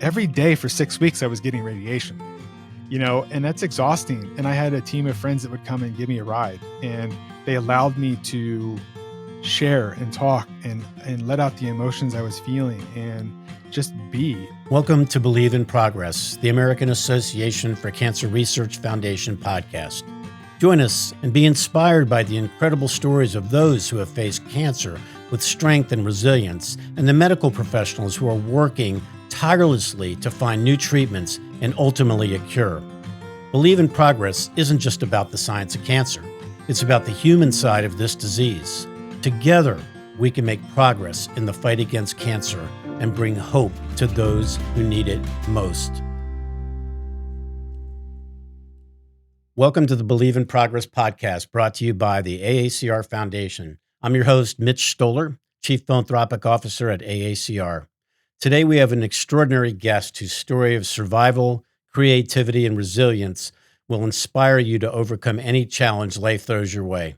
every day for 6 weeks, I was getting radiation, and that's exhausting. And I had a team of friends that would come and give me a ride, and they allowed me to share and talk and let out the emotions I was feeling and just be. Welcome to Believe in Progress, the American Association for Cancer Research Foundation podcast. Join us and be inspired by the incredible stories of those who have faced cancer with strength and resilience, and the medical professionals who are working tirelessly to find new treatments and ultimately a cure. Believe in Progress isn't just about the science of cancer. It's about the human side of this disease. Together, we can make progress in the fight against cancer and bring hope to those who need it most. Welcome to the Believe in Progress podcast, brought to you by the AACR Foundation. I'm your host, Mitch Stoller, Chief Philanthropic Officer at AACR. Today, we have an extraordinary guest whose story of survival, creativity, and resilience will inspire you to overcome any challenge life throws your way.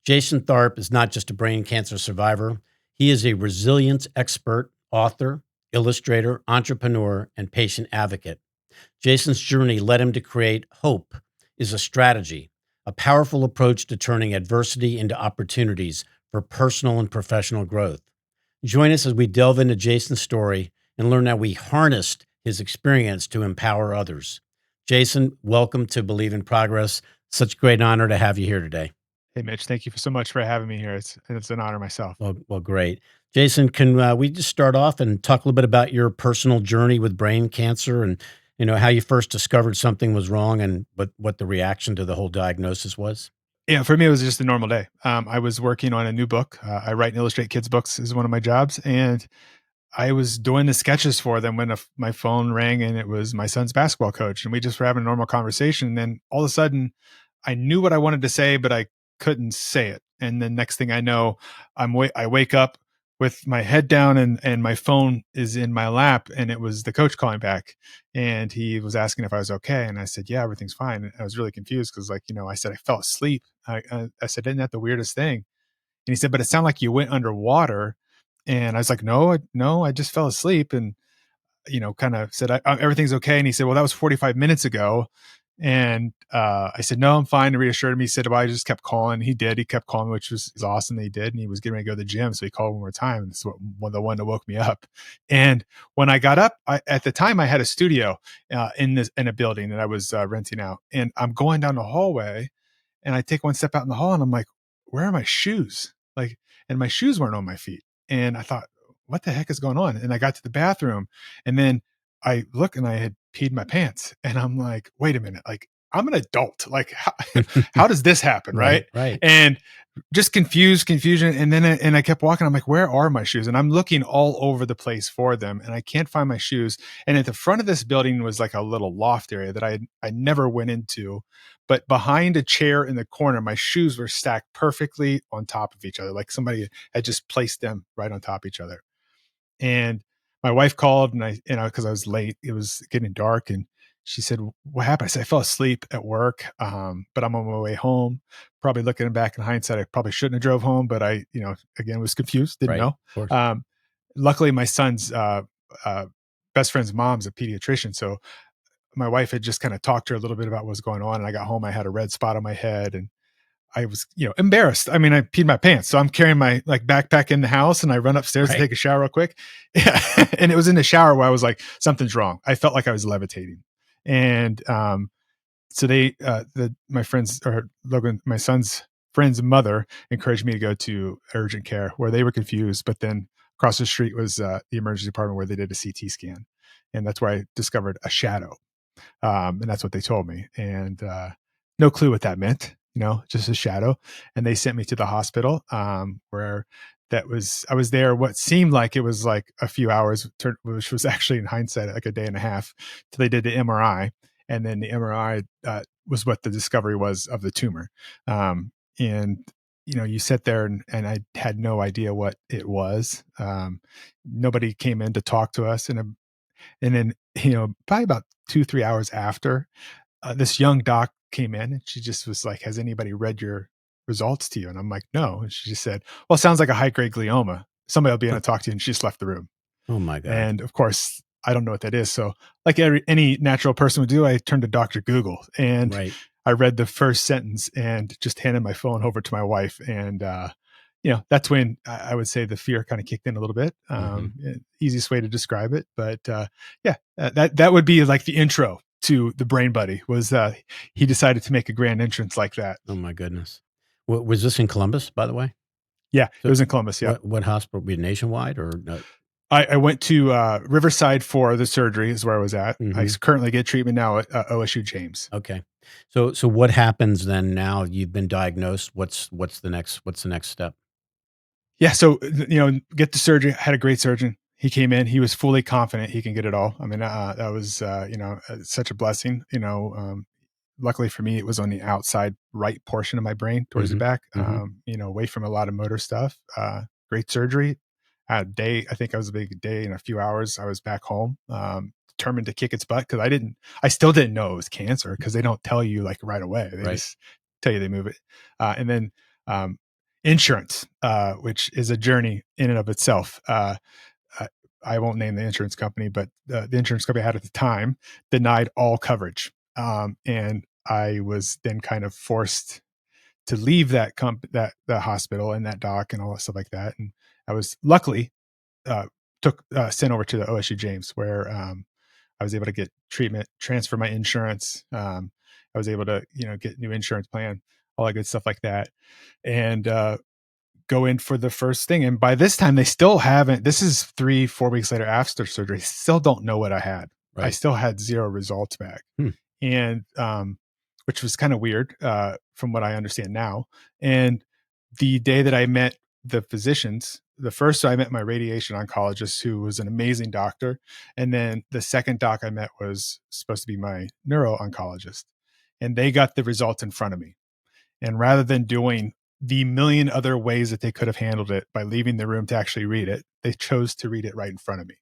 Jason Tharp is not just a brain cancer survivor. He is a resilience expert, author, illustrator, entrepreneur, and patient advocate. Jason's journey led him to create H.O.P.E is a strategy, a powerful approach to turning adversity into opportunities for personal and professional growth. Join us as we delve into Jason's story and learn how we harnessed his experience to empower others. Jason, welcome to Believe in Progress. Such a great honor to have you here today. Hey, Mitch, thank you so much for having me here. It's an honor myself. Well, great. Jason, can we just start off and talk a little bit about your personal journey with brain cancer and how you first discovered something was wrong and what the reaction to the whole diagnosis was? Yeah, for me, it was just a normal day. I was working on a new book. I write and illustrate kids' books is one of my jobs. And I was doing the sketches for them when my phone rang, and it was my son's basketball coach. And we just were having a normal conversation. And then all of a sudden, I knew what I wanted to say, but I couldn't say it. And then next thing I know, I wake up with my head down and my phone is in my lap, and it was the coach calling back, and he was asking if I was okay. And I said, yeah, everything's fine. And I was really confused because I said, I fell asleep. I said, isn't that the weirdest thing? And he said, but it sounded like you went underwater. And I was like, no, I just fell asleep. And, kind of said, everything's okay. And he said, well, that was 45 minutes ago. And I said, no, I'm fine. And reassured me. He said, well, I just kept calling. He did. He kept calling, which was awesome that he did. And he was getting ready to go to the gym. So he called one more time. And this is the one that woke me up. And when I got up, at the time I had a studio in a building that I was renting out. And I'm going down the hallway, and I take one step out in the hall, and I'm like, where are my shoes? And my shoes weren't on my feet. And I thought, what the heck is going on? And I got to the bathroom, and then I look, and I had peed my pants. And I'm like, wait a minute, I'm an adult. How does this happen? Right. And just confusion. And then I kept walking. I'm like, where are my shoes? And I'm looking all over the place for them, and I can't find my shoes. And at the front of this building was like a little loft area that I never went into. But behind a chair in the corner, my shoes were stacked perfectly on top of each other. Like somebody had just placed them right on top of each other. And my wife called, and because I was late, it was getting dark, and she said, what happened? I said, I fell asleep at work, but I'm on my way home. Probably looking back in hindsight, I probably shouldn't have drove home, but I, again, was confused, didn't know. Luckily, my son's best friend's mom's a pediatrician. So my wife had just kind of talked to her a little bit about what was going on. And I got home, I had a red spot on my head, and I was, embarrassed. I mean, I peed my pants. So I'm carrying my backpack in the house, and I run upstairs to take a shower real quick. Yeah. And it was in the shower where I was like, something's wrong. I felt like I was levitating. And so my friends, or Logan, my son's friend's mother, encouraged me to go to urgent care, where they were confused. But then across the street was the emergency department, where they did a CT scan. And that's where I discovered a shadow. And that's what they told me. And no clue what that meant, just a shadow. And they sent me to the hospital where I was there what seemed like it was like a few hours, which was actually in hindsight like a day and a half, till they did the MRI. And then the MRI was what the discovery was of the tumor. And you sit there, and I had no idea what it was. Nobody came in to talk to us. And then, probably about 2-3 hours after, this young doc came in, and she just was like, has anybody read your results to you? And I'm like, no. And she just said, well, it sounds like a high-grade glioma. Somebody will be able to talk to you. And she just left the room. Oh my God. And of course, I don't know what that is. So like any natural person would do, I turned to Dr. Google and Right. I read the first sentence and just handed my phone over to my wife. And, that's when I would say the fear kind of kicked in a little bit. Hmm. Easiest way to describe it. But that would be like the intro to the Brain Buddy was he decided to make a grand entrance like that. Oh my goodness. Was this in Columbus, by the way? Yeah, it So was in Columbus. Yeah. what hospital? Be nationwide or no? I went to Riverside for the surgery is where I was at. I Hmm. currently get treatment now at OSU James. Okay. So what happens then now you've been diagnosed? What's the next step? Yeah. So, get the surgery. I had a great surgeon. He came in, he was fully confident he can get it all. I mean, that was, such a blessing, luckily for me, it was on the outside right portion of my brain towards the Hmm. back, Hmm. away from a lot of motor stuff. Great surgery. Had a day, I think I was a big day in a few hours. I was back home, determined to kick its butt because I still didn't know it was cancer because they don't tell you like right away. They Right. just tell you they move it. And then um, insurance, which is a journey in and of itself. I, I won't name the insurance company, but the insurance company I had at the time denied all coverage. And I was then kind of forced to leave that the hospital and that doc and all that stuff like that. And I was luckily uh, sent over to the OSU James where I was able to get treatment, transfer my insurance. I was able to get new insurance plan, all that good stuff like that, and go in for the first thing. And by this time, they still haven't. This is 3-4 weeks later after surgery. Still don't know what I had. I Right. still had zero results back, Hmm. and which was kind of weird from what I understand now. And the day that I met the physicians, the first I met my radiation oncologist, who was an amazing doctor, and then the second doc I met was supposed to be my neuro oncologist, and they got the results in front of me. And rather than doing the million other ways that they could have handled it by leaving the room to actually read it, they chose to read it right in front of me.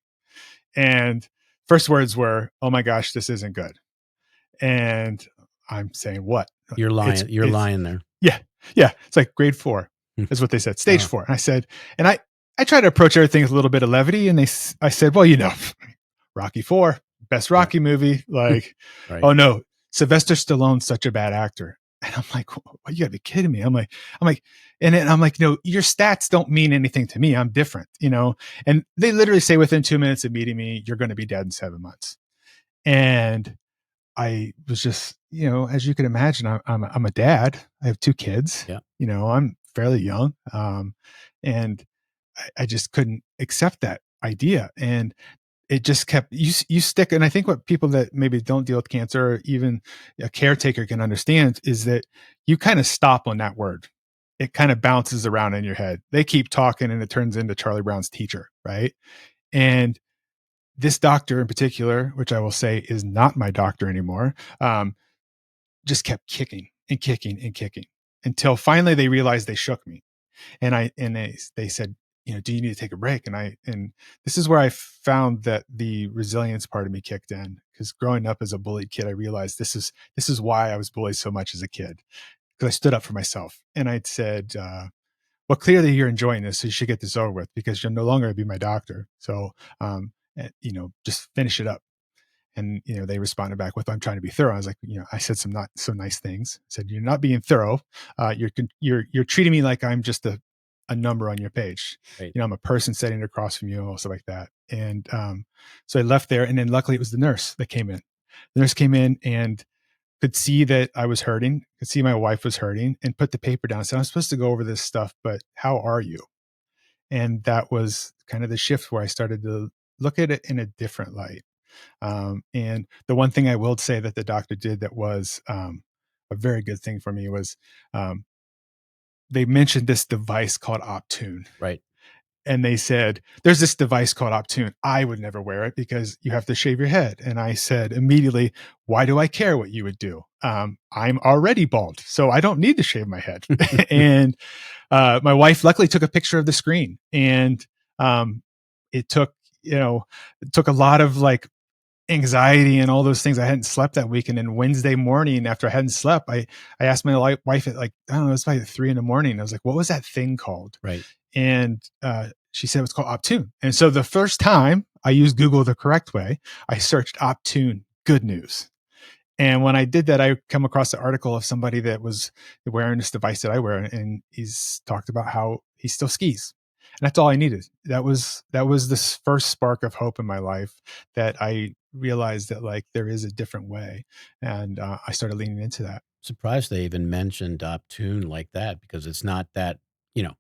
And first words were, "Oh my gosh, this isn't good." And I'm saying, "What?" You're It's lying. You're it's lying there. yeah, yeah. It's like grade 4 Hmm. is what they said, stage Oh, 4. And I said, and I try to approach everything with a little bit of levity. And I said, well, Rocky 4, best yeah. Rocky movie. Like, Right. oh no, Sylvester Stallone's such a bad actor. And I'm like, what, you gotta be kidding me. I'm like, and then I'm like, your stats don't mean anything to me. I'm different. And they literally say within 2 minutes of meeting me, you're going to be dead in 7 months. And I was just, as you can imagine, I'm a dad. I have 2 kids. Yeah. I'm fairly young, and I just couldn't accept that idea. And it just kept you stick. And I think what people that maybe don't deal with cancer, or even a caretaker, can understand is that you kind of stop on that word. It kind of bounces around in your head. They keep talking, and it turns into Charlie Brown's teacher, right? And this doctor in particular, which I will say is not my doctor anymore, just kept kicking and kicking and kicking until finally they realized they shook me. And they said, do you need to take a break? And this is where I found that the resilience part of me kicked in, because growing up as a bullied kid, I realized this is why I was bullied so much as a kid, because I stood up for myself. And I said, well, clearly you're enjoying this, so you should get this over with, because you're no longer going to be my doctor. So, just finish it up. And they responded back with, "I'm trying to be thorough." I was like, I said some not so nice things. I said, "You're not being thorough. You're treating me like I'm just a number on your page. Right. I'm a person sitting across from you," and stuff like that. And so I left there, and then luckily it was the nurse that came in. The nurse came in and could see that I was hurting, could see my wife was hurting, and put the paper down and said, "I'm supposed to go over this stuff, but how are you?" And that was kind of the shift where I started to look at it in a different light. And the one thing I will say that the doctor did that was a very good thing for me was, um, they mentioned this device called Optune. Right. And they said, there's this device called Optune. I would never wear it because you have to shave your head. And I said immediately, why do I care what you would do? I'm already bald, so I don't need to shave my head. And my wife luckily took a picture of the screen. And it took, it took a lot of like anxiety and all those things. I hadn't slept that week. And then Wednesday morning, after I hadn't slept, I asked my wife at, like, I don't know, it's like 3 a.m. I was like, what was that thing called? Right. And she said it was called Optune. And so the first time I used Google the correct way, I searched Optune good news. And when I did that, I come across an article of somebody that was wearing this device that I wear, and he's talked about how he still skis. And that's all I needed. That was this first spark of hope in my life, that I realized that like there is a different way, and I started leaning into that. Surprised they even mentioned Optune like that, because it's not that,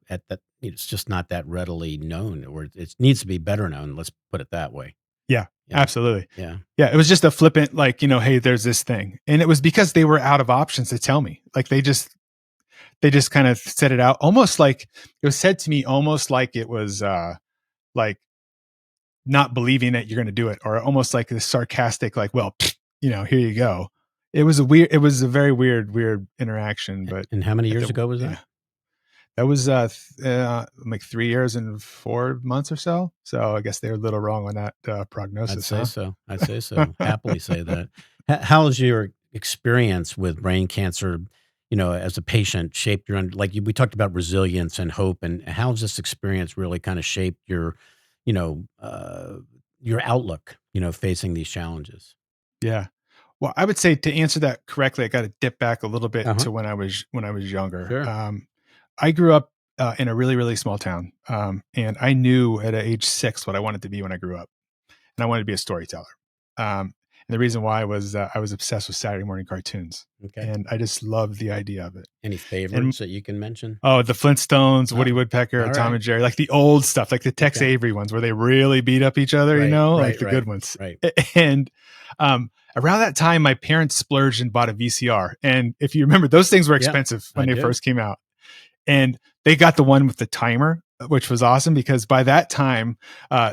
at that, it's just not that readily known, or it needs to be better known. Let's put it that way. Yeah, Yeah. absolutely. Yeah. Yeah, it was just a flippant, like, hey, there's this thing. And it was because they were out of options to tell me. Like they just kind of said it out, almost like it was said to me, almost like it was like not believing that you're going to do it, or almost like this sarcastic, like, well, here you go. It was a very weird interaction, but And how many at years the, ago was yeah, that? that was like 3 years and 4 months or so. So I guess they were a little wrong on that I'd prognosis, say huh? so. I'd say so. Happily say that. How has your experience with brain cancer, as a patient, shaped your like we talked about resilience and hope, and how has this experience really kind of shaped you know, uh, your outlook, facing these challenges? Yeah. Well, I would say, to answer that correctly, I got to dip back a little bit Uh huh. to when I was younger. Sure. I grew up in a really really small town, and I knew at age 6 what I wanted to be when I grew up, and I wanted to be a storyteller. And the reason why was I was obsessed with Saturday morning cartoons, Okay. and I just loved the idea of it. Any And favorites that you can mention? oh, the Flintstones, Woody Oh, Woodpecker, all Tom right. and Jerry, like the old stuff, like the Tex Okay. Avery ones where they really beat up each other, Right. like Right. the good Right. ones. Right. And around that time, my parents splurged and bought a VCR. And if you remember, those things were Yeah, expensive when I they do. first came out. And they got the one with the timer, which was awesome because by that time,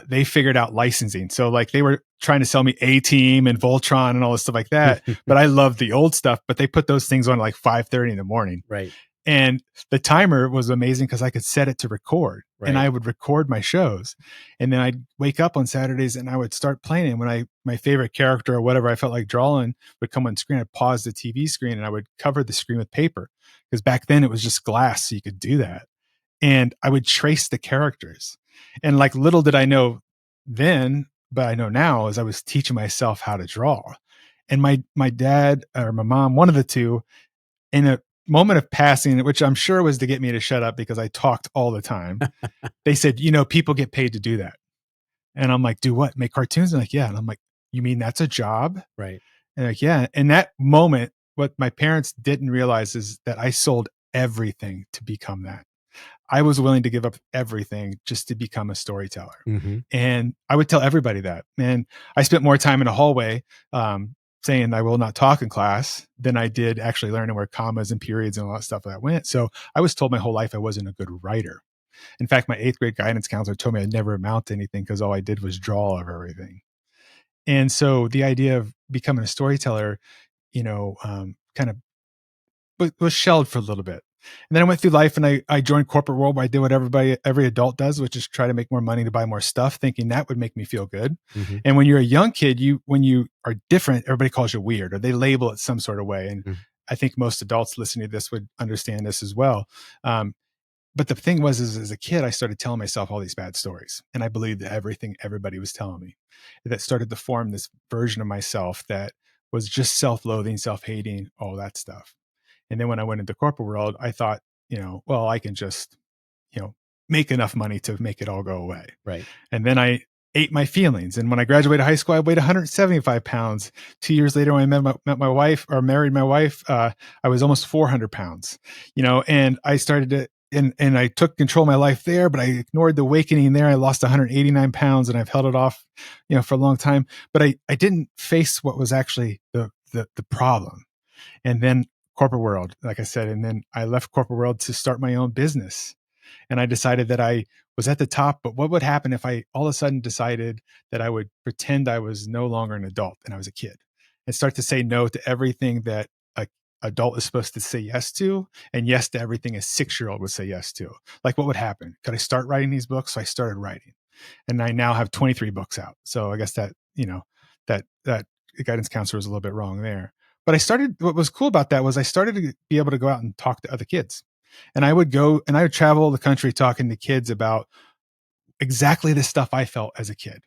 they figured out licensing. So like they were trying to sell me A Team and Voltron and all this stuff like that. But I loved the old stuff. But they put those things on like 5:30 in the morning. Right. And the timer was amazing because I could set it to record, and Right. I would record my shows. And then I'd wake up on Saturdays and I would start playing. And when my favorite character or whatever I felt like drawing would come on screen, I'd pause the TV screen and I would cover the screen with paper, because back then it was just glass. So you could do that. And I would trace the characters. And like little did I know then, but I know now, as I was teaching myself how to draw. And my dad or my mom, one of the two, in a moment of passing, which I'm sure was to get me to shut up because I talked all the time, they said, people get paid to do that. And I'm like, do what? Make cartoons? And like, yeah. And I'm like, you mean that's a job? Right. And like, yeah. In that moment, what my parents didn't realize is that I sold everything to become that. I was willing to give up everything just to become a storyteller. Hmm. And I would tell everybody that. And I spent more time in a hallway saying I will not talk in class than I did actually learning where commas and periods and all that stuff that went. So I was told my whole life I wasn't a good writer. In fact, my 8th grade guidance counselor told me I'd never amount to anything because all I did was draw of everything. And so the idea of becoming a storyteller, kind of was shelved for a little bit. And then I went through life and I joined corporate world where I did what every adult does, which is try to make more money to buy more stuff, thinking that would make me feel good. Hmm. And when you're a young kid, when you are different, everybody calls you weird or they label it some sort of way. And Hmm. I think most adults listening to this would understand this as well. But the thing was, is as a kid, I started telling myself all these bad stories. And I believed everything everybody was telling me. That started to form this version of myself that was just self-loathing, self-hating, all that stuff. And then when I went into corporate world, I thought, well, I can just, make enough money to make it all go away. Right. And then I ate my feelings. And when I graduated high school, I weighed 175 pounds. 2 years later, when I met my wife or married my wife, I was almost 400 pounds, and I started to, and I took control of my life there, but I ignored the awakening there. I lost 189 pounds and I've held it off, for a long time, but I didn't face what was actually the problem. And then corporate world, like I said, and then I left corporate world to start my own business. And I decided that I was at the top, but what would happen if I all of a sudden decided that I would pretend I was no longer an adult and I was a kid and start to say no to everything that a adult is supposed to say yes to, and yes to everything a 6-year-old would say yes to. Like what would happen? Could I start writing these books? So I started writing, and I now have 23 books out. So I guess that, that guidance counselor was a little bit wrong there. But what was cool about that was I started to be able to go out and talk to other kids. And I would go and I would travel the country talking to kids about exactly the stuff I felt as a kid,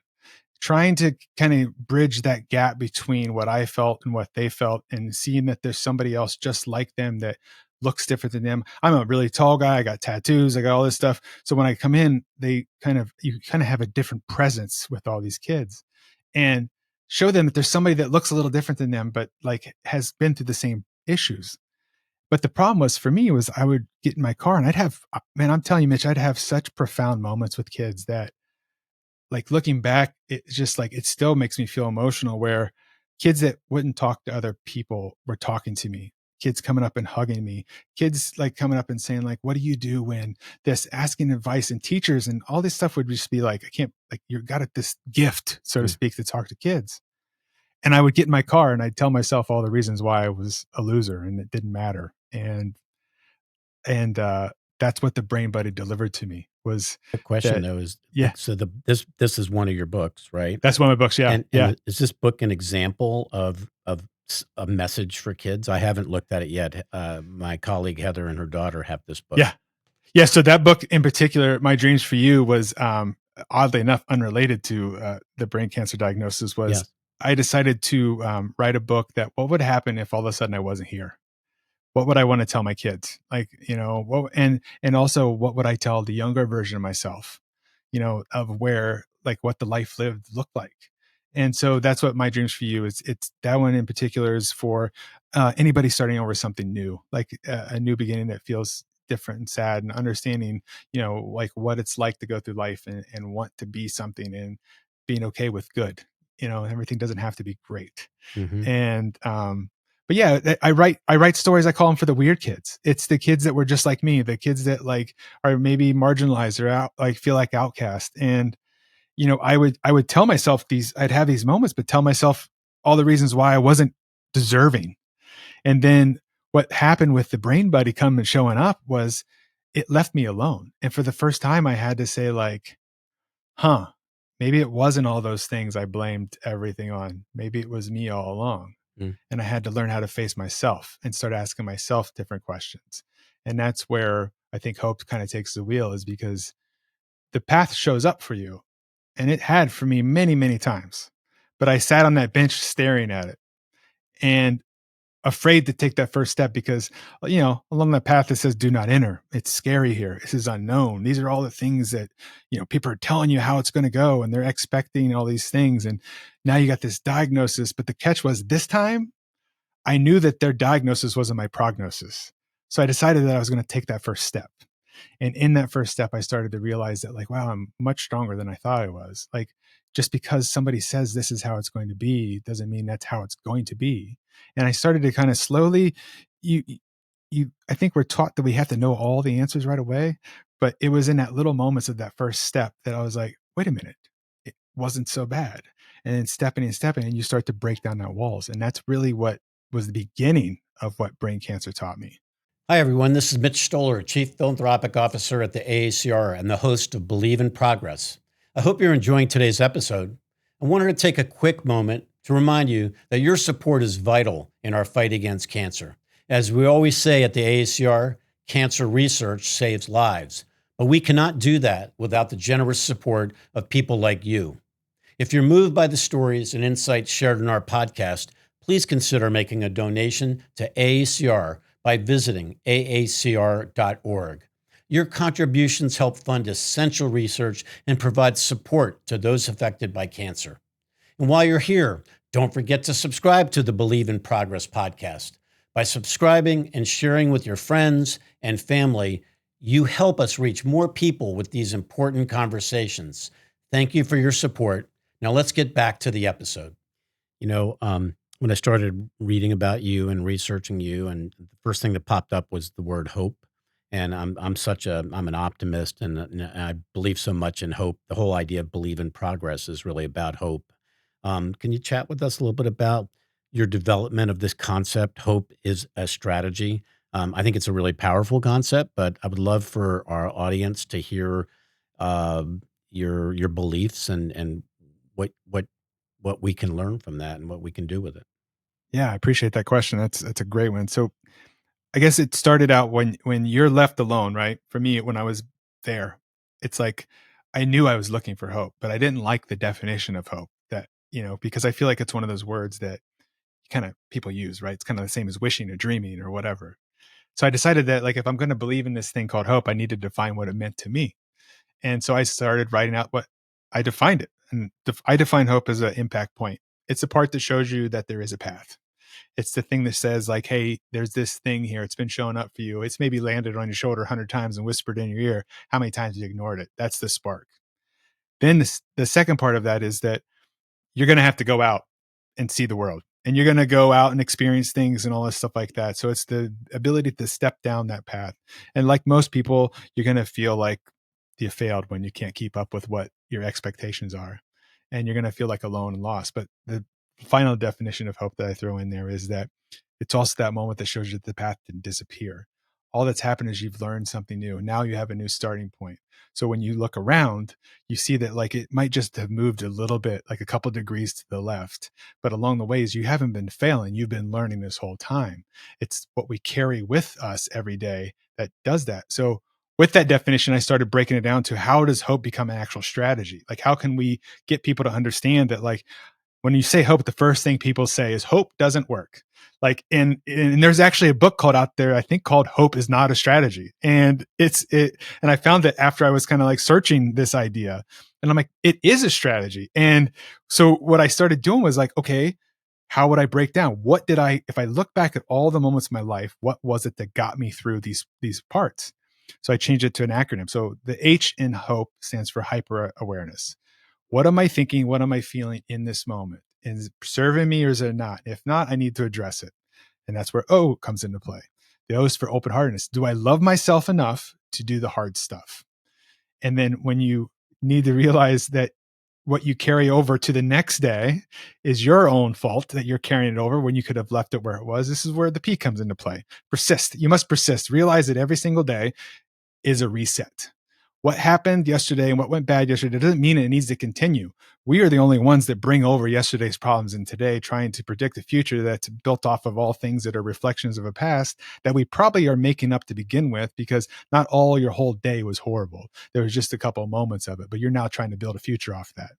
trying to kind of bridge that gap between what I felt and what they felt, and seeing that there's somebody else just like them that looks different than them. I'm a really tall guy. I got tattoos. I got all this stuff. So when I come in, you kind of have a different presence with all these kids, and show them that there's somebody that looks a little different than them, but like has been through the same issues. But the problem was for me was I would get in my car and I'd have, man, I'm telling you, Mitch, I'd have such profound moments with kids that, like, looking back, it's just like, it still makes me feel emotional, where kids that wouldn't talk to other people were talking to me, kids coming up and hugging me, kids like coming up and saying like, what do you do when this, asking advice, and teachers and all this stuff would just be like, I can't, like, you got this gift, so to Mm. speak, to talk to kids. And I would get in my car and I'd tell myself all the reasons why I was a loser and it didn't matter. And that's what the Brain Buddy delivered to me was The question that, though is, yeah, so this is one of your books, right? that's one of my books. Yeah. Yeah. Is this book an example of a message for kids? I haven't looked at it yet. My colleague Heather and her daughter have this book. Yeah. Yeah. So that book in particular, My Dreams for You, was oddly enough unrelated to the brain cancer diagnosis. Was Yes. I decided to write a book that, what would happen if all of a sudden I wasn't here? What would I want to tell my kids? Like, what, and also what would I tell the younger version of myself, of where, like, what the life lived looked like. And so that's what My Dreams for You is. It's that one in particular is for anybody starting over something new, like a new beginning that feels different and sad, and understanding, like what it's like to go through life and want to be something, and being okay with good. Everything doesn't have to be great. Hmm. And but yeah, I write stories. I call them for the weird kids. It's the kids that were just like me, the kids that like are maybe marginalized or out, like feel like outcast. And I would tell myself these, I'd have these moments, but tell myself all the reasons why I wasn't deserving. And then what happened with the Brain Buddy coming and showing up was, it left me alone. And for the first time I had to say like, huh, maybe it wasn't all those things I blamed everything on. Maybe it was me all along. Mm. And I had to learn how to face myself and start asking myself different questions. And that's where I think hope kind of takes the wheel, is because the path shows up for you. And it had for me many, many times. But I sat on that bench staring at it and afraid to take that first step, because, along that path it says, do not enter. It's scary here. This is unknown. These are all the things that, people are telling you how it's going to go, and they're expecting all these things. And now you got this diagnosis. But the catch was, this time I knew that their diagnosis wasn't my prognosis. So I decided that I was going to take that first step. And in that first step, I started to realize that, like, wow, I'm much stronger than I thought I was. Like, just because somebody says this is how it's going to be doesn't mean that's how it's going to be. And I started to kind of slowly, you, I think we're taught that we have to know all the answers right away. But it was in that little moments of that first step that I was like, wait a minute, it wasn't so bad. And then stepping, and you start to break down that walls. And that's really what was the beginning of what brain cancer taught me. Hi, everyone. This is Mitch Stoller, Chief Philanthropic Officer at the AACR and the host of Believe in Progress. I hope you're enjoying today's episode. I wanted to take a quick moment to remind you that your support is vital in our fight against cancer. As we always say at the AACR, cancer research saves lives, but we cannot do that without the generous support of people like you. If you're moved by the stories and insights shared in our podcast, please consider making a donation to AACR by visiting aacr.org. Your contributions help fund essential research and provide support to those affected by cancer. And while you're here, don't forget to subscribe to the Believe in Progress podcast. By subscribing and sharing with your friends and family, you help us reach more people with these important conversations. Thank you for your support. Now let's get back to the episode. When I started reading about you and researching you, and the first thing that popped up was the word hope. And I'm an optimist, and I believe so much in hope. The whole idea of Believe in Progress is really about hope. Can you chat with us a little bit about your development of this concept? Hope is a strategy. I think it's a really powerful concept, but I would love for our audience to hear uh, your beliefs and what what we can learn from that and what we can do with it. Yeah, I appreciate that question. That's a great one. So I guess it started out when you're left alone, right? For me, when I was there, it's like I knew I was looking for hope, but I didn't like the definition of hope because I feel like it's one of those words that kind of people use, right? It's kind of the same as wishing or dreaming or whatever. So I decided that like if I'm going to believe in this thing called hope, I need to define what it meant to me. And so I started writing out what I defined it. And I define hope as an impact point. It's the part that shows you that there is a path. It's the thing that says like, hey, there's this thing here. It's been showing up for you. It's maybe landed on your shoulder 100 times and whispered in your ear. How many times you ignored it? That's the spark. Then the second part of that is that you're going to have to go out and see the world, and you're going to go out and experience things and all this stuff like that. So it's the ability to step down that path. And like most people, you're going to feel like you failed when you can't keep up with what your expectations are. And you're going to feel like alone and lost. But the final definition of hope that I throw in there is that it's also that moment that shows you that the path didn't disappear. All that's happened is you've learned something new. Now you have a new starting point. So when you look around, you see that like it might just have moved a little bit, like a couple degrees to the left, but along the ways you haven't been failing. You've been learning this whole time. It's what we carry with us every day that does that. So with that definition, I started breaking it down to how does hope become an actual strategy? Like how can we get people to understand that like when you say hope, the first thing people say is hope doesn't work. Like, and there's actually a book called out there, I think called Hope is Not a Strategy. And and I found that after I was kind of like searching this idea and I'm like, it is a strategy. And so what I started doing was like, okay, how would I break down? If I look back at all the moments of my life, what was it that got me through these parts? So I changed it to an acronym. So the H in hope stands for hyper awareness. What am I thinking? What am I feeling in this moment? Is it serving me or is it not? If not, I need to address it. And that's where O comes into play. The O is for open heartedness. Do I love myself enough to do the hard stuff? And then when you need to realize that what you carry over to the next day is your own fault that you're carrying it over when you could have left it where it was. This is where the P comes into play. Persist. You must persist. Realize that every single day is a reset. What happened yesterday and what went bad yesterday doesn't mean it needs to continue. We are the only ones that bring over yesterday's problems in today, trying to predict a future that's built off of all things that are reflections of a past that we probably are making up to begin with, because not all your whole day was horrible. There was just a couple of moments of it, but you're now trying to build a future off that.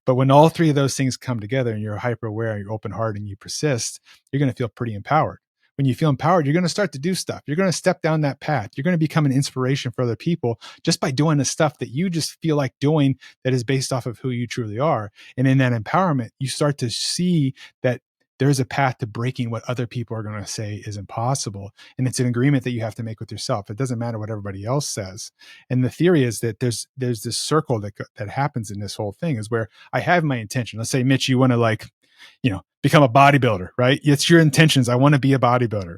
But when all three of those things come together and you're hyper aware, you're open hearted, and you persist, you're going to feel pretty empowered. When you feel empowered, you're going to start to do stuff. You're going to step down that path. You're going to become an inspiration for other people just by doing the stuff that you just feel like doing that is based off of who you truly are. And in that empowerment, you start to see that there's a path to breaking what other people are going to say is impossible. And it's an agreement that you have to make with yourself. It doesn't matter what everybody else says. And the theory is that there's this circle that happens in this whole thing is where I have my intention. Let's say, Mitch, you want to become a bodybuilder, right? It's your intentions. I want to be a bodybuilder.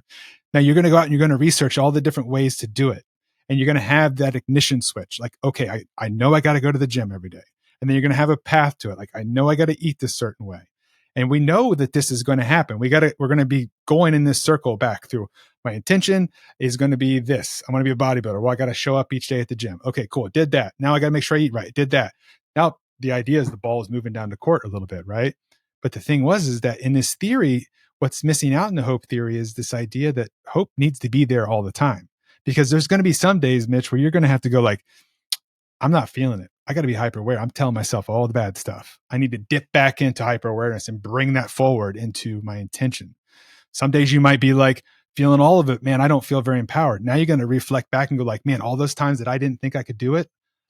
Now you're going to go out and you're going to research all the different ways to do it. And you're going to have that ignition switch. Like, okay, I know I got to go to the gym every day. And then you're going to have a path to it. Like, I know I got to eat this certain way. And we know that this is going to happen. We're going to be going in this circle back through. My intention is going to be this. I want to be a bodybuilder. Well, I got to show up each day at the gym. Okay, cool. Did that. Now I got to make sure I eat right. Did that. Now the idea is the ball is moving down the court a little bit, right? But the thing is that in this theory, what's missing out in the hope theory is this idea that hope needs to be there all the time. Because there's going to be some days, Mitch, where you're going to have to go like, I'm not feeling it. I got to be hyper aware. I'm telling myself all the bad stuff. I need to dip back into hyper awareness and bring that forward into my intention. Some days you might be like feeling all of it. Man, I don't feel very empowered. Now you're going to reflect back and go like, man, all those times that I didn't think I could do it,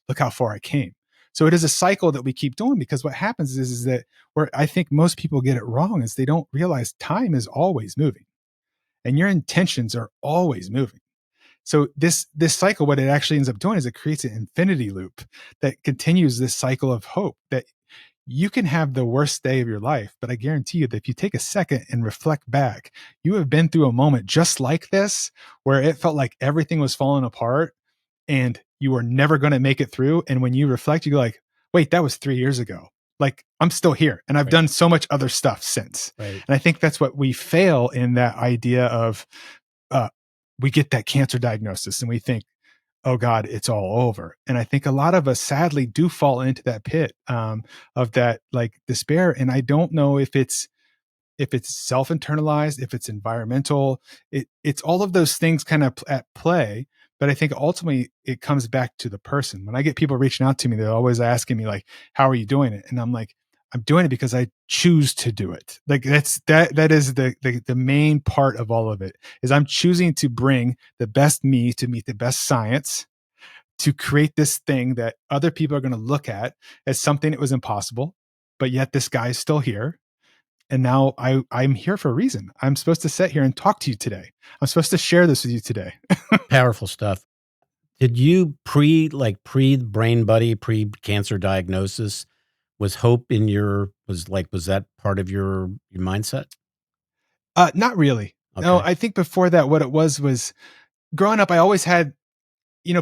look how far I came. So it is a cycle that we keep doing, because what happens is that where I think most people get it wrong is they don't realize time is always moving and your intentions are always moving. So this cycle, what it actually ends up doing is it creates an infinity loop that continues this cycle of hope that you can have the worst day of your life, but I guarantee you that if you take a second and reflect back, you have been through a moment just like this, where it felt like everything was falling apart and you were never going to make it through. And when you reflect, you go like, wait, that was 3 years ago. Like, I'm still here and I've done so much other stuff since. Right. And I think that's what we fail in, that idea of, we get that cancer diagnosis and we think, oh God, it's all over. And I think a lot of us sadly do fall into that pit of that like despair. And I don't know if it's self-internalized, if it's environmental, it's all of those things kind of at play. But I think ultimately it comes back to the person. When I get people reaching out to me, they're always asking me like, how are you doing it? And I'm like, I'm doing it because I choose to do it. Like that is the main part of all of it is I'm choosing to bring the best me to meet the best science to create this thing that other people are going to look at as something that was impossible, but yet this guy is still here. And now I'm here for a reason. I'm supposed to sit here and talk to you today. I'm supposed to share this with you today. Powerful stuff. Did you pre brain buddy, pre cancer diagnosis, was hope in your was that part of your mindset? Not really. No, Okay. I think before that, what it was growing up, I always had,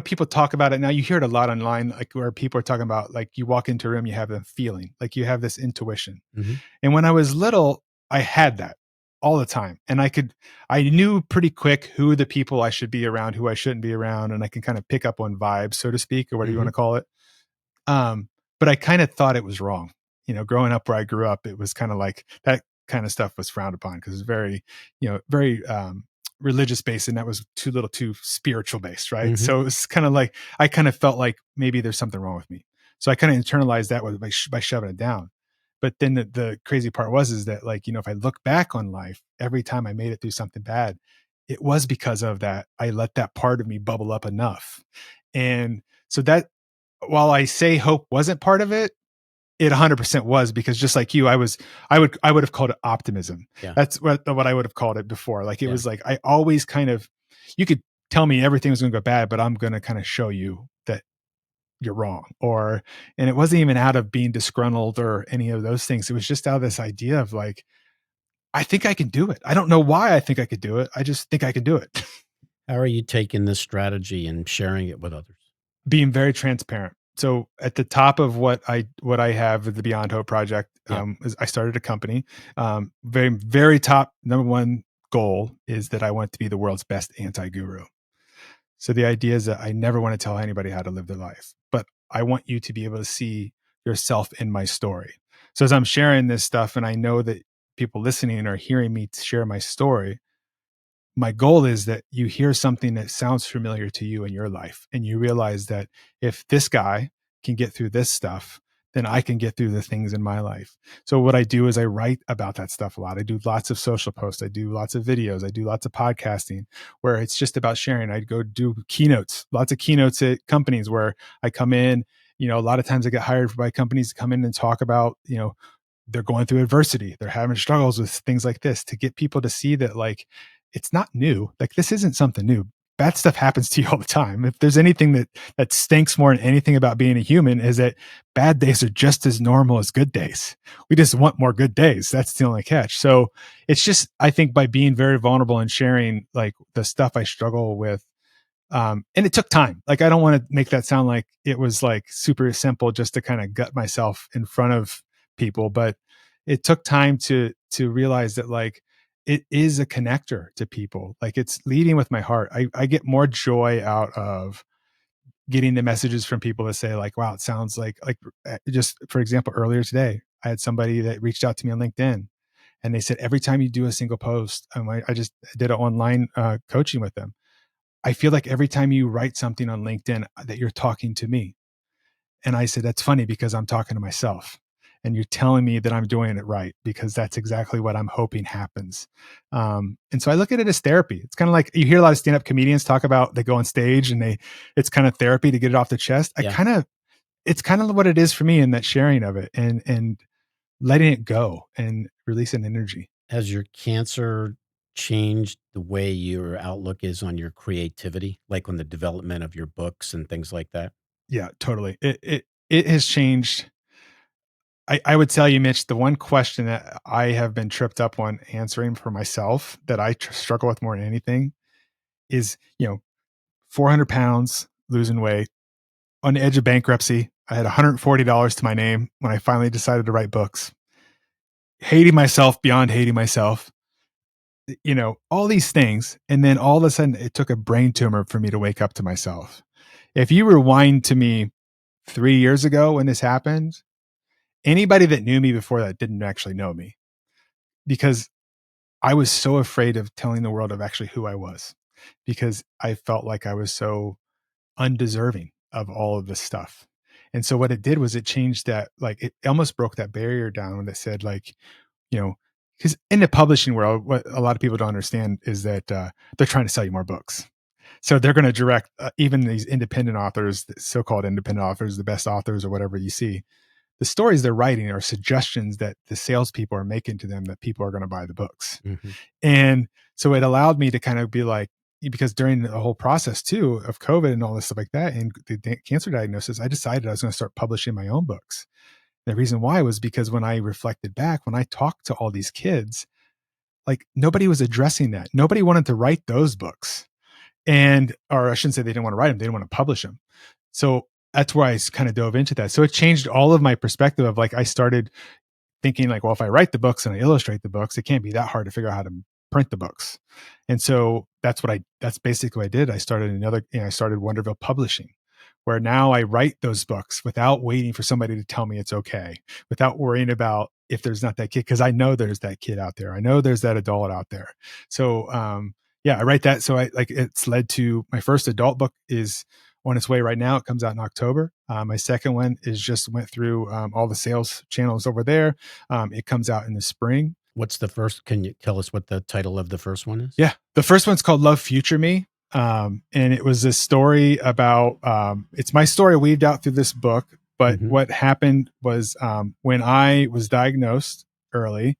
people talk about it now. You hear it a lot online, like where people are talking about, like you walk into a room, you have a feeling, like you have this intuition. Hmm. And when I was little, I had that all the time. And I knew pretty quick who the people I should be around, who I shouldn't be around. And I can kind of pick up on vibes, so to speak, or whatever you want Hmm. to call it. But I kind of thought it was wrong. Growing up where I grew up, it was kind of like that kind of stuff was frowned upon because it's very, very religious based, and that was too little too spiritual based, right? Hmm. So it was kind of like I kind of felt like maybe there's something wrong with me. So I kind of internalized that by shoving it down. But then the crazy part is that, like, if I look back on life, every time I made it through something bad, it was because of that. I let that part of me bubble up enough. And so that, while I say hope wasn't part of it, it 100% was, because just like you, I would have called it optimism. Yeah. That's what I would have called it before. Like it Yeah. was like I always kind of, you could tell me everything was going to go bad, but I'm going to kind of show you that you're wrong. And it wasn't even out of being disgruntled or any of those things. It was just out of this idea of like, I think I can do it. I don't know why I think I could do it. I just think I can do it. How are you taking this strategy and sharing it with others? Being very transparent. So at the top of what I have with the Beyond Hope project, Yeah. is I started a company. Very very top number one goal is that I want to be the world's best anti guru. So the idea is that I never want to tell anybody how to live their life, but I want you to be able to see yourself in my story. So as I'm sharing this stuff, and I know that people listening are hearing me share my story, my goal is that you hear something that sounds familiar to you in your life, and you realize that if this guy can get through this stuff, then I can get through the things in my life. So what I do is I write about that stuff a lot. I do lots of social posts, I do lots of videos, I do lots of podcasting where it's just about sharing. I go do keynotes, lots of keynotes at companies where I come in. A lot of times I get hired by companies to come in and talk about, they're going through adversity, they're having struggles with things like this, to get people to see that, like, it's not new. Like, this isn't something new. Bad stuff happens to you all the time. If there's anything that stinks more than anything about being a human, is that bad days are just as normal as good days. We just want more good days. That's the only catch. So it's just, I think, by being very vulnerable and sharing like the stuff I struggle with, and it took time. Like, I don't want to make that sound like it was like super simple just to kind of gut myself in front of people, but it took time to realize that, like, it is a connector to people. Like, it's leading with my heart. I get more joy out of getting the messages from people that say like, wow, it sounds like just for example, earlier today, I had somebody that reached out to me on LinkedIn, and they said, every time you do a single post, I just did an online coaching with them. I feel like every time you write something on LinkedIn that you're talking to me. And I said, that's funny because I'm talking to myself. And you're telling me that I'm doing it right, because that's exactly what I'm hoping happens. And so I look at it as therapy. It's kind of like you hear a lot of stand-up comedians talk about, they go on stage and it's kind of therapy to get it off the chest. Yeah. It's kind of what it is for me, in that sharing of it and letting it go and releasing energy. Has your cancer changed the way your outlook is on your creativity, like on the development of your books and things like that? Yeah, totally. It has changed. I would tell you, Mitch, the one question that I have been tripped up on answering for myself, that I struggle with more than anything, is, 400 pounds, losing weight, on the edge of bankruptcy. I had $140 to my name when I finally decided to write books, hating myself beyond hating myself, all these things. And then all of a sudden, it took a brain tumor for me to wake up to myself. If you rewind to me 3 years ago when this happened, anybody that knew me before that didn't actually know me, because I was so afraid of telling the world of actually who I was. because I felt like I was so undeserving of all of this stuff. And so what it did was it changed that, like, it almost broke that barrier down when it said, like, you know, because in the publishing world, what a lot of people don't understand is that they're trying to sell you more books. So they're going to direct even these independent authors, so-called independent authors, the best authors or whatever you see. The stories they're writing are suggestions that the salespeople are making to them that people are going to buy the books. Mm-hmm. And so it allowed me to kind of be like, because during the whole process too of COVID and all this stuff like that, and the cancer diagnosis, I decided I was going to start publishing my own books. The reason why was because when I reflected back, when I talked to all these kids, like nobody was addressing that. Nobody wanted to write those books. And, or I shouldn't say they didn't want to write them, they didn't want to publish them. So that's where I kind of dove into that. So it changed all of my perspective of, like, I started thinking like, well, if I write the books and I illustrate the books, it can't be that hard to figure out how to print the books. And so that's basically what I did. I started I started Wonderville Publishing, where now I write those books without waiting for somebody to tell me it's okay, without worrying about if there's not that kid. Cause I know there's that kid out there. I know there's that adult out there. So, yeah, I write that. So it's led to my first adult book is on its way right now. It comes out in October. My second one is just went through all the sales channels over there. It comes out in the spring. What's the first? Can you tell us what the title of the first one is? Yeah. The first one's called Love Future Me. And it was a story about, it's my story weaved out through this book. But what happened was when I was diagnosed early,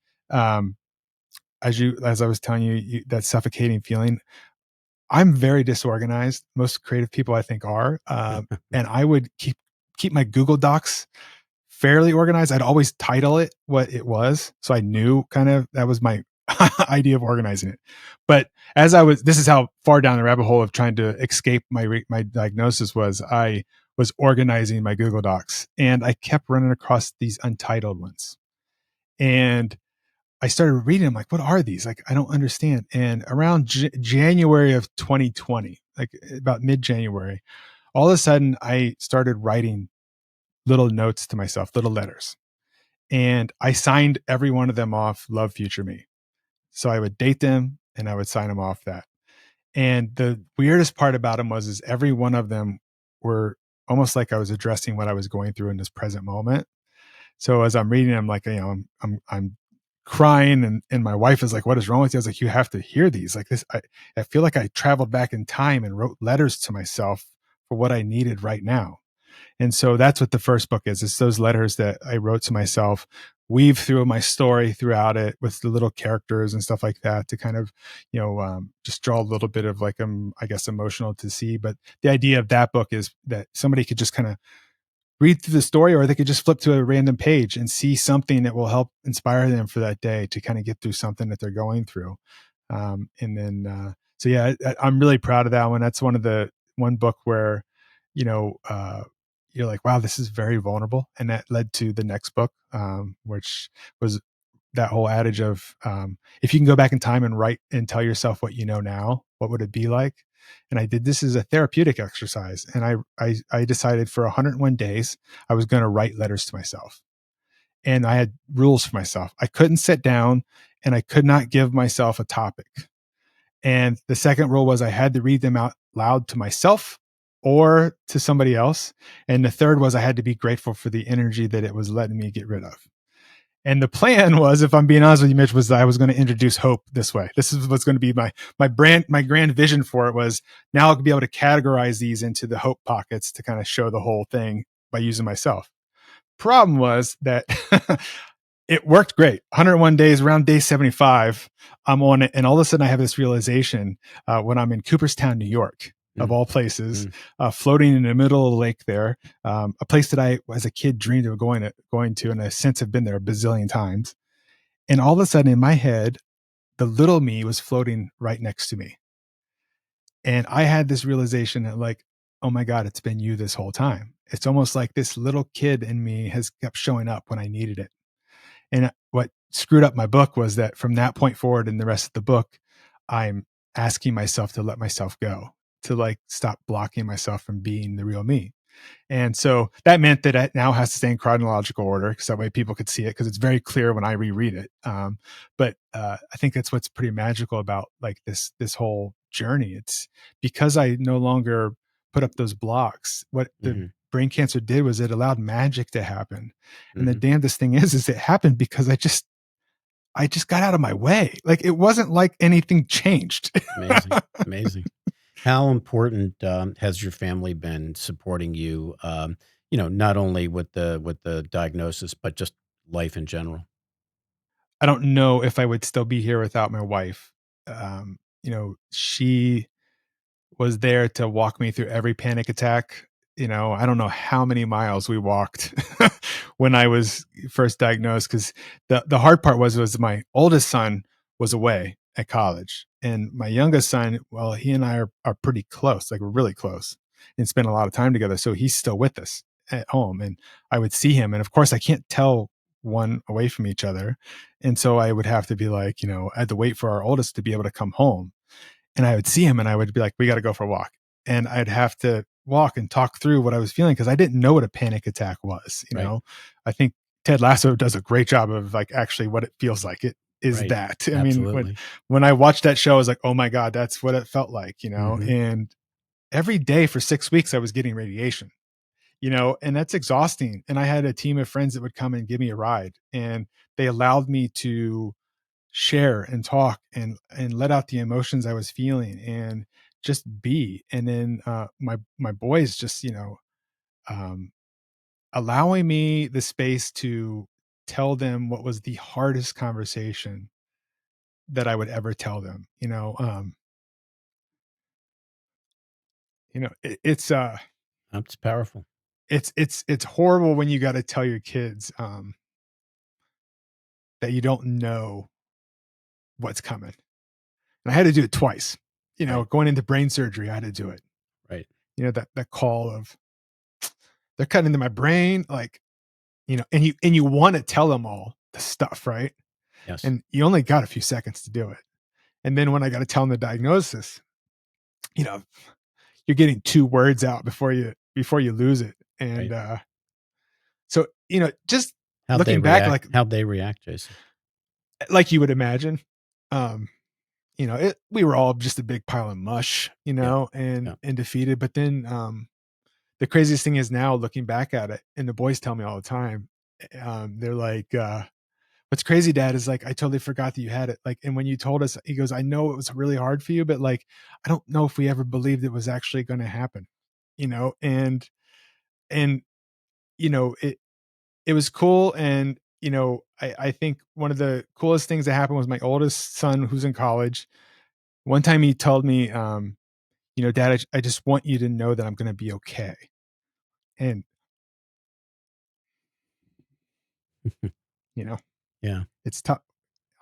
as I was telling you, that suffocating feeling, I'm very disorganized. Most creative people I think are. And I would keep my Google Docs fairly organized. I'd always title it what it was. So I knew kind of that was my idea of organizing it. But this is how far down the rabbit hole of trying to escape my diagnosis was. I was organizing my Google Docs and I kept running across these untitled ones. And I started reading them like, what are these? Like, I don't understand. And around January of 2020, like about mid-January, all of a sudden I started writing little notes to myself, little letters. And I signed every one of them off Love Future Me. So I would date them and I would sign them off that. And the weirdest part about them is every one of them were almost like I was addressing what I was going through in this present moment. So as I'm reading, I'm like, I'm crying, and my wife is like, what is wrong with you? I was like, you have to hear these. Like this, I feel like I traveled back in time and wrote letters to myself for what I needed right now. And so that's what the first book is. It's those letters that I wrote to myself, weave through my story throughout it with the little characters and stuff like that to kind of, just draw a little bit of like, I guess, emotional to see. But the idea of that book is that somebody could just kind of read through the story, or they could just flip to a random page and see something that will help inspire them for that day to kind of get through something that they're going through. So yeah, I'm really proud of that one. That's one book where, you're like, wow, this is very vulnerable. And that led to the next book, which was that whole adage of, if you can go back in time and write and tell yourself what you know now, what would it be like? And I did this as a therapeutic exercise. And I decided for 101 days, I was going to write letters to myself. And I had rules for myself. I couldn't sit down and I could not give myself a topic. And the second rule was I had to read them out loud to myself or to somebody else. And the third was I had to be grateful for the energy that it was letting me get rid of. And the plan was, if I'm being honest with you, Mitch, was that I was going to introduce hope this way. This is what's going to be my grand vision for it was now I'll be able to categorize these into the hope pockets to kind of show the whole thing by using myself. Problem was that it worked great. 101 days, around day 75, I'm on it. And all of a sudden I have this realization when I'm in Cooperstown, New York, of all places, floating in the middle of the lake there, a place that I, as a kid, dreamed of going to, and I since have been there a bazillion times. And all of a sudden in my head, the little me was floating right next to me. And I had this realization that, like, oh my God, it's been you this whole time. It's almost like this little kid in me has kept showing up when I needed it. And what screwed up my book was that from that point forward in the rest of the book, I'm asking myself to let myself go, to like stop blocking myself from being the real me. And so that meant that it now has to stay in chronological order because that way people could see it, because it's very clear when I reread it. But I think that's what's pretty magical about like this whole journey. It's because I no longer put up those blocks. What the Mhm. brain cancer did was it allowed magic to happen. And the Mhm. damnedest thing is it happened because I just got out of my way. Like it wasn't like anything changed. Amazing. Amazing. How important, has your family been supporting you, not only with the diagnosis, but just life in general? I don't know if I would still be here without my wife. She was there to walk me through every panic attack. I don't know how many miles we walked when I was first diagnosed, because the hard part was my oldest son was away at college, and my youngest son, well, he and I are pretty close, like we're really close, and spend a lot of time together. So he's still with us at home, and I would see him, and of course I can't tell one away from each other, and so I would have to be like, I had to wait for our oldest to be able to come home, and I would see him and I would be like, we got to go for a walk. And I'd have to walk and talk through what I was feeling because I didn't know what a panic attack was. Right. I think Ted Lasso does a great job of like actually what it feels like. It is Right. that. I mean, Absolutely. when I watched that show, I was like, oh my God, that's what it felt like, Mhm. and every day for 6 weeks, I was getting radiation, and that's exhausting. And I had a team of friends that would come and give me a ride, and they allowed me to share and talk and let out the emotions I was feeling and just be. And then my boys just um, allowing me the space to tell them what was the hardest conversation that I would ever tell them. It's That's powerful. it's horrible when you got to tell your kids that you don't know what's coming. And I had to do it twice. Right. Going into brain surgery, I had to do it. Right. That call of they're cutting into my brain, like, and you want to tell them all the stuff, right? Yes. And you only got a few seconds to do it. And then when I got to tell them the diagnosis, you know, you're getting 2 words out before you lose it. And Right. so, just looking back, How'd they react, Jason? like you would imagine, um, we were all just a big pile of mush, Yeah. and Yeah. and defeated. But then the craziest thing is now looking back at it, and the boys tell me all the time, they're like, what's crazy, Dad, is like, I totally forgot that you had it. Like, and when you told us, he goes, I know it was really hard for you, but like, I don't know if we ever believed it was actually going to happen, and, it was cool. And, I think one of the coolest things that happened was my oldest son, who's in college. One time he told me, Dad, I just want you to know that I'm going to be okay. And, you know, Yeah. it's tough.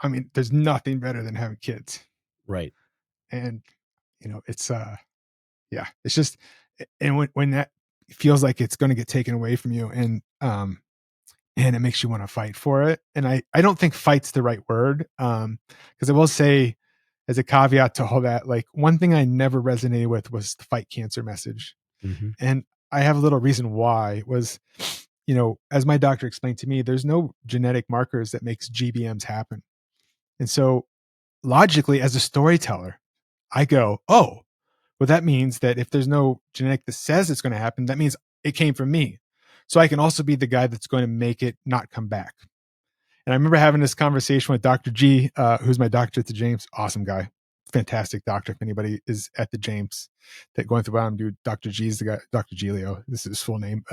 I mean, there's nothing better than having kids. Right. And, it's, yeah, it's just, and when that feels like it's going to get taken away from you, and it makes you want to fight for it. And I don't think fight's the right word. Cause I will say, as a caveat to all that, like one thing I never resonated with was the fight cancer message. Mhm. And I have a little reason why was, as my doctor explained to me, there's no genetic markers that makes GBMs happen. And so logically, as a storyteller, I go, oh, well, that means that if there's no genetic that says it's going to happen, that means it came from me. So I can also be the guy that's going to make it not come back. And I remember having this conversation with Dr. G, who's my doctor at the James. Awesome guy, fantastic doctor. If anybody is at the James that going through what I'm doing, Dr. G is the guy, Dr. Giglio. This is his full name.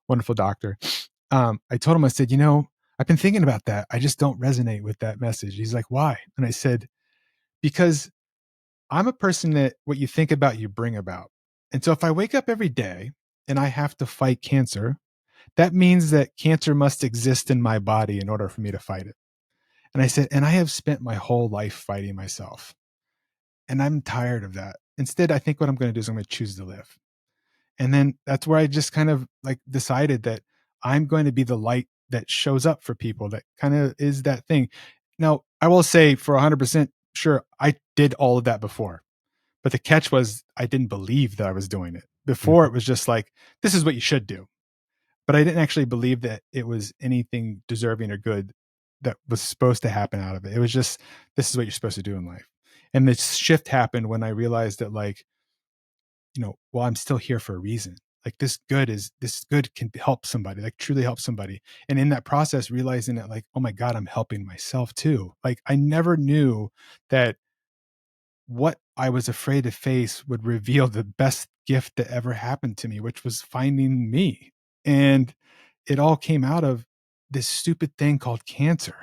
Wonderful doctor. I told him, I said, I've been thinking about that. I just don't resonate with that message. He's like, why? And I said, because I'm a person that what you think about, you bring about. And so if I wake up every day and I have to fight cancer, that means that cancer must exist in my body in order for me to fight it. And I said, and I have spent my whole life fighting myself. And I'm tired of that. Instead, I think what I'm going to do is I'm going to choose to live. And then that's where I just kind of like decided that I'm going to be the light that shows up for people, that kind of is that thing. Now, I will say for 100%, sure, I did all of that before. But the catch was I didn't believe that I was doing it. Before Mhm. it was just like, this is what you should do. But I didn't actually believe that it was anything deserving or good that was supposed to happen out of it. It was just, this is what you're supposed to do in life. And this shift happened when I realized that, like, well, I'm still here for a reason. Like, this good can help somebody, like truly help somebody. And in that process, realizing that, like, oh my God, I'm helping myself too. Like, I never knew that what I was afraid to face would reveal the best gift that ever happened to me, which was finding me. And it all came out of this stupid thing called cancer.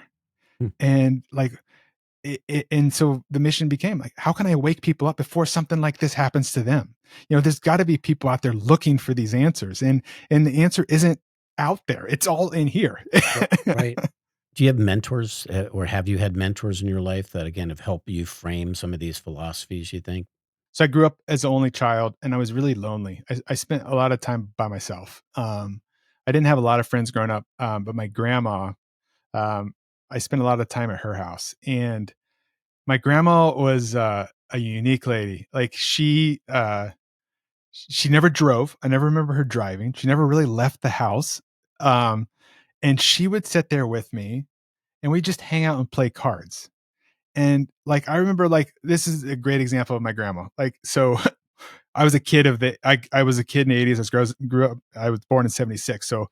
Hmm. And like, and so the mission became like, how can I wake people up before something like this happens to them? There's got to be people out there looking for these answers, and the answer isn't out there. It's all in here. Right. Do you have mentors, or have you had mentors in your life that, again, have helped you frame some of these philosophies, you think? So I grew up as the only child, and I was really lonely. I spent a lot of time by myself. I didn't have a lot of friends growing up, but my grandma, um, I spent a lot of time at her house, and my grandma was a unique lady. Like, she never drove. I never remember her driving. She never really left the house. Um, and she would sit there with me, and we just hang out and play cards. And like, I remember, like, this is a great example of my grandma. Like, so I was a kid in the 80s. Grew up, I was born in 76. So,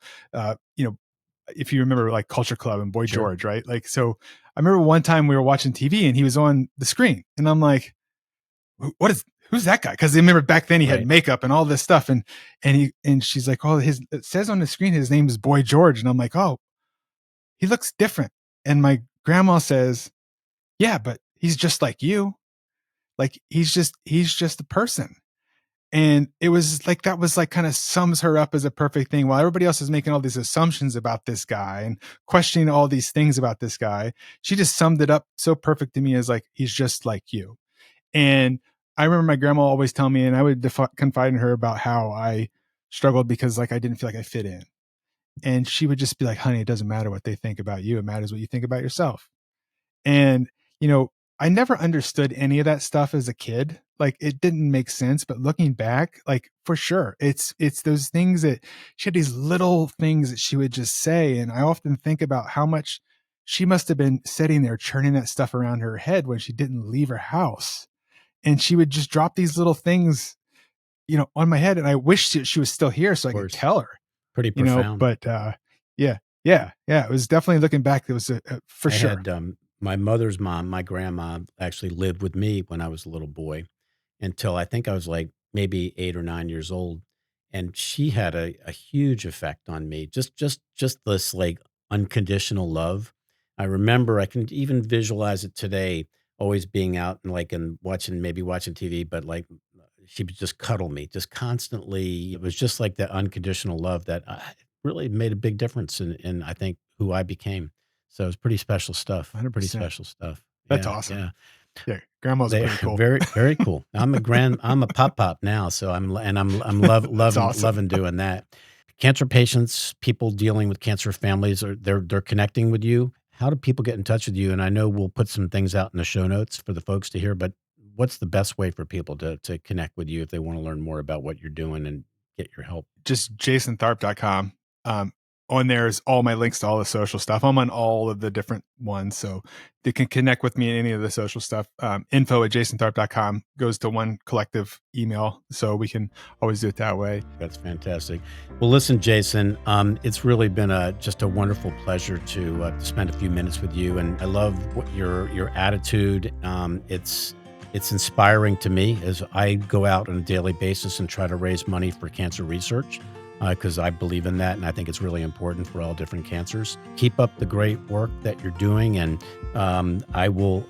if you remember, like, Culture Club and Boy Sure. George, right? Like, so I remember one time we were watching TV and he was on the screen, and I'm like, who's that guy? Cause I remember back then he had Right. makeup and all this stuff. And she's like, oh, it says on the screen, his name is Boy George. And I'm like, oh, he looks different. And my grandma says, yeah, but he's just like you. Like, he's just a person. And it was like, that was like, kind of sums her up as a perfect thing. While everybody else is making all these assumptions about this guy and questioning all these things about this guy, she just summed it up so perfect to me as, like, he's just like you. And I remember my grandma always telling me, and I would confide in her about how I struggled because, like, I didn't feel like I fit in. And she would just be like, honey, it doesn't matter what they think about you. It matters what you think about yourself. And, I never understood any of that stuff as a kid. Like, it didn't make sense, but looking back, like, for sure, it's those things that she had, these little things that she would just say. And I often think about how much she must have been sitting there churning that stuff around her head when she didn't leave her house. And she would just drop these little things, on my head. And I wish that she was still here so Of I could course. tell her, Pretty profound. but, yeah, yeah, yeah. It was definitely, looking back, it was for I sure. had, my mother's mom, my grandma, actually lived with me when I was a little boy until I think I was like maybe 8 or 9 years old, and she had a huge effect on me. Just this, like, unconditional love. I remember, I can even visualize it today, always being out and, like, and watching TV, but, like, she would just cuddle me just constantly. It was just like that unconditional love that really made a big difference in, I think, who I became. So it's pretty special stuff. Pretty 100%. special stuff. That's Yeah, awesome. yeah. Yeah. Grandma's They pretty are cool. very, very cool. I'm a pop now, so I'm That's awesome. loving doing that. Cancer patients, people dealing with cancer families, they're connecting with you. How do people get in touch with you? And I know we'll put some things out in the show notes for the folks to hear, but what's the best way for people to connect with you if they want to learn more about what you're doing and get your help? Just jasontharp.com. On there is all my links to all the social stuff. I'm on all of the different ones, so they can connect with me in any of the social stuff. Info@jasontharp.com goes to one collective email, so we can always do it that way. That's fantastic. Well, listen, Jason, it's really been just a wonderful pleasure to spend a few minutes with you, and I love what your attitude. It's inspiring to me as I go out on a daily basis and try to raise money for cancer research, because I believe in that, and I think it's really important for all different cancers. Keep up the great work that you're doing, and I will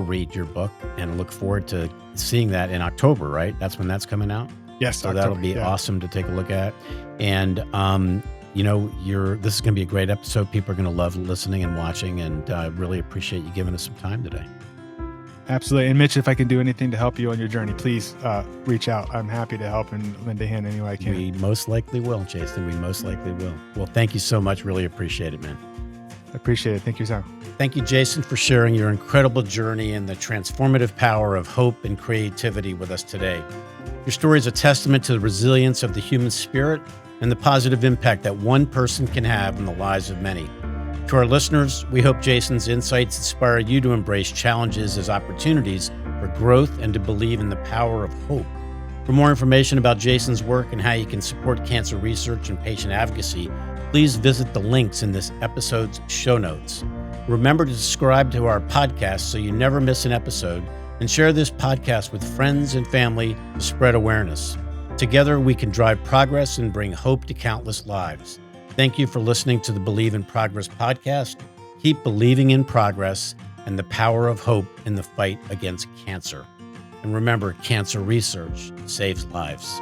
read your book and look forward to seeing that in October. Right? That's when that's coming out. Yes, So October. that'll be Yeah. awesome to take a look at. And this is going to be a great episode. People are going to love listening and watching, and I really appreciate you giving us some time today. Absolutely. And Mitch, if I can do anything to help you on your journey, please reach out. I'm happy to help and lend a hand any way I can. We most likely will, Jason. We most likely will. Well, thank you so much. Really appreciate it, man. I appreciate it. Thank you, Sam. Thank you, Jason, for sharing your incredible journey and the transformative power of hope and creativity with us today. Your story is a testament to the resilience of the human spirit and the positive impact that one person can have in the lives of many. To our listeners, we hope Jason's insights inspire you to embrace challenges as opportunities for growth and to believe in the power of hope. For more information about Jason's work and how you can support cancer research and patient advocacy, please visit the links in this episode's show notes. Remember to subscribe to our podcast so you never miss an episode, and share this podcast with friends and family to spread awareness. Together, we can drive progress and bring hope to countless lives. Thank you for listening to the Believe in Progress podcast. Keep believing in progress and the power of hope in the fight against cancer. And remember, cancer research saves lives.